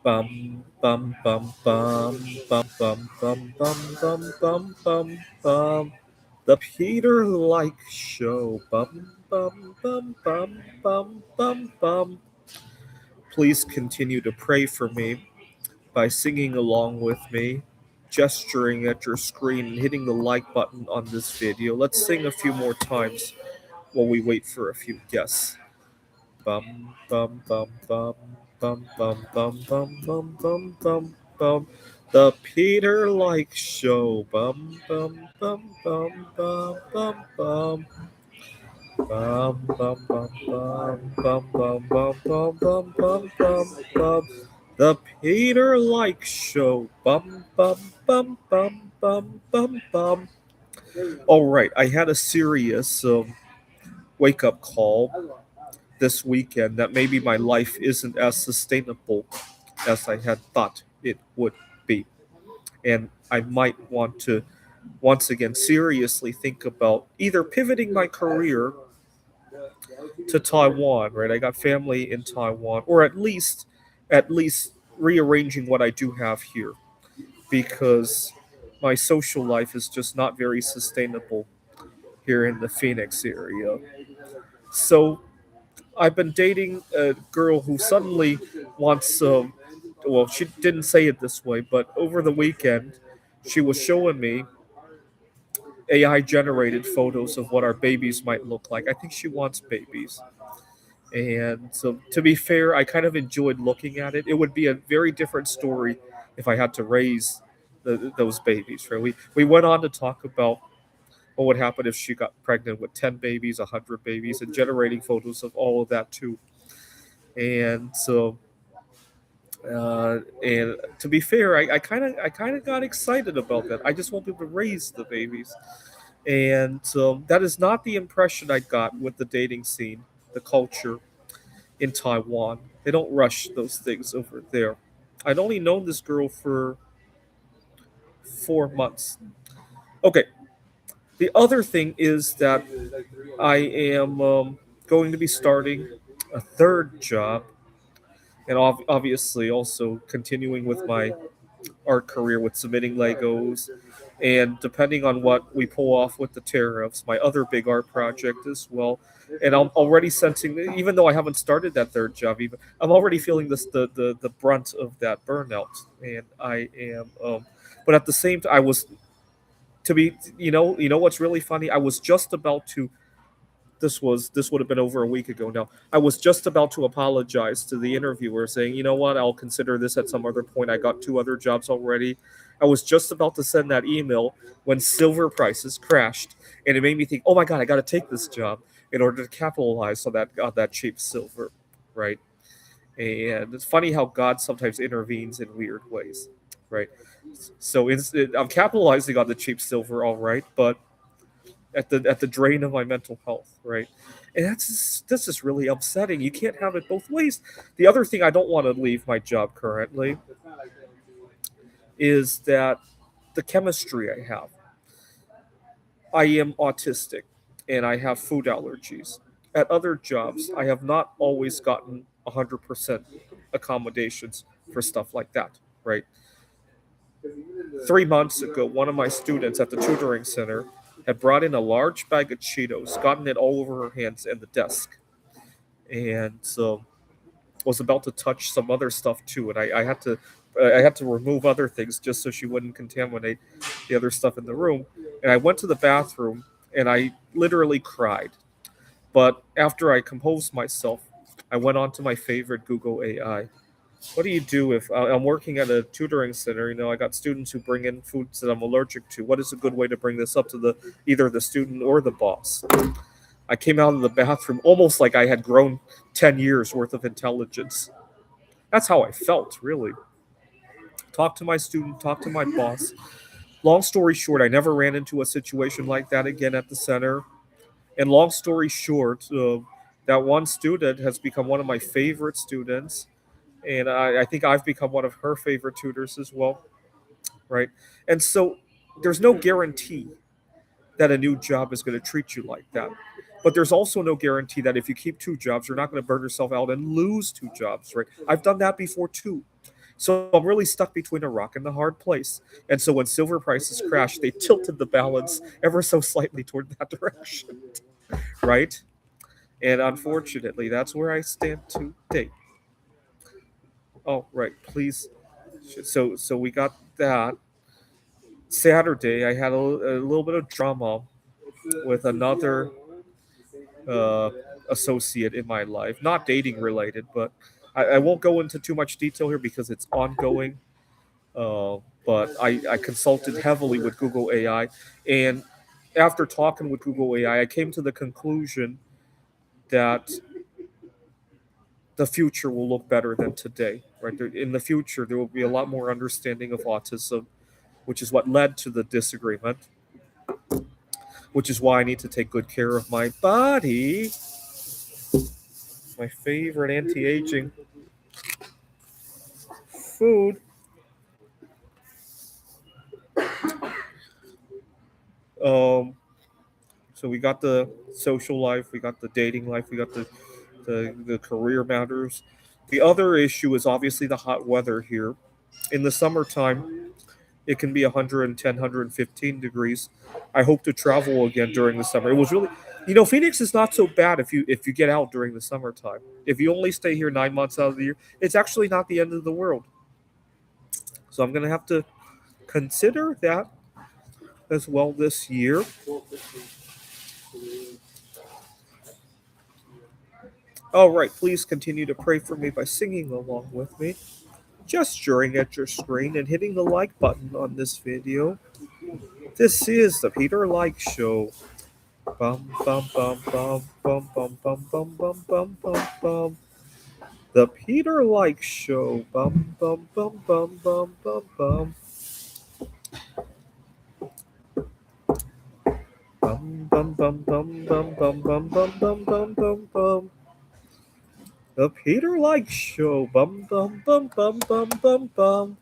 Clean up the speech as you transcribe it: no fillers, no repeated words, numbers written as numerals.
Bum bum bum bum bum bum bum bum bum bum bum bum. The Peter Like Show. Bum bum bum bum bum bum bum. Please continue to pray for me by singing along with me, gesturing at your screen, and hitting the like button on this video. Let's sing a few more times while we wait for a few guests. Bum bum bum bum bum bum bum bum bum bum bum bum. The Peter Like Show. Bum bum bum bum bum bum bum. Bum bum bum bum bum bum bum bum bum bum bum bum. The Peter Like Show. Bum bum bum bum bum bum bum. All right, I had a serious wake up call this weekend that maybe my life isn't as sustainable as I had thought it would be. And I might want to once again seriously think about either pivoting my career to Taiwan, right? I got family in Taiwan, or at least rearranging what I do have here because my social life is just not very sustainable here in the Phoenix area. So I've been dating a girl who suddenly wants well, she didn't say it this way, but over the weekend she was showing me AI generated photos of what our babies might look like. I think she wants babies. And so, to be fair, I kind of enjoyed looking at it. It would be a very different story if I had to raise those babies. Right? We went on to talk about what would happen if she got pregnant with 10 babies, 100 babies, and generating photos of all of that too. And so, and to be fair, I kind of got excited about that. I just want people to raise the babies, and that is not the impression I got with the dating scene, the culture in Taiwan. They don't rush those things over there. I'd only known this girl for 4 months. Okay. The other thing is that I am going to be starting a third job, and obviously also continuing with my art career with submitting Legos. And depending on what we pull off with the tariffs, my other big art project as well. And I'm already sensing, even though I haven't started that third job, even I'm already feeling the brunt of that burnout. And I am, but at the same time, I was to be, you know what's really funny? I was just about to this would have been over a week ago now. I was just about to apologize to the interviewer, saying, "You know what? I'll consider this at some other point. I got two other jobs already." I was just about to send that email when silver prices crashed, and it made me think, "Oh my god, I got to take this job in order to capitalize on that cheap silver." Right? And it's funny how God sometimes intervenes in weird ways, right? So I'm capitalizing on the cheap silver, all right, but at the drain of my mental health, right? And that's just really upsetting. You can't have it both ways. The other thing I don't want to leave my job currently is that the chemistry I have. I am autistic and I have food allergies. At other jobs, I have not always gotten 100% accommodations for stuff like that, right? 3 months ago, one of my students at the tutoring center had brought in a large bag of Cheetos, gotten it all over her hands and the desk, and so was about to touch some other stuff too. And I had to remove other things just so she wouldn't contaminate the other stuff in the room. And I went to the bathroom and I literally cried. But after I composed myself, I went on to my favorite Google AI. What do you do if I'm working at a tutoring center? I got students who bring in foods that I'm allergic to. What is a good way to bring this up to the either the student or the boss? I came out of the bathroom almost like I had grown 10 years worth of intelligence. That's how I felt, really. Talk to my student, talk to my boss. Long story short, I never ran into a situation like that again at the center. And long story short, that one student has become one of my favorite students. And I think I've become one of her favorite tutors as well, right? And so there's no guarantee that a new job is going to treat you like that. But there's also no guarantee that if you keep two jobs, you're not going to burn yourself out and lose two jobs, right? I've done that before too. So I'm really stuck between a rock and a hard place. And so when silver prices crashed, they tilted the balance ever so slightly toward that direction, right? And unfortunately, that's where I stand today. Oh, right, please. So we got that. Saturday, I had a little bit of drama with another uh, associate in my life, not dating related, but I won't go into too much detail here because it's ongoing. But I consulted heavily with Google AI, and after talking with Google AI, I came to the conclusion that the future will look better than today. Right, in the future, there will be a lot more understanding of autism, which is what led to the disagreement. Which is why I need to take good care of my body. My favorite anti-aging food. Um, so we got the social life, we got the dating life, we got the career matters. The other issue is obviously the hot weather here. In the summertime, it can be 110, 115 degrees. I hope to travel again during the summer. It was really, Phoenix is not so bad if you get out during the summertime. If you only stay here 9 months out of the year, it's actually not the end of the world. So I'm gonna have to consider that as well this year. All right, please continue to pray for me by singing along with me, gesturing at your screen, and hitting the like button on this video. This is the Peter Like Show. Bum bum bum bum bum bum bum bum bum bum bum bum. The Peter Like Show. Bum bum bum bum bum bum bum. Bum bum bum bum bum bum bum bum bum bum bum bum. The Peter Like Show. Bum bum bum bum bum bum bum.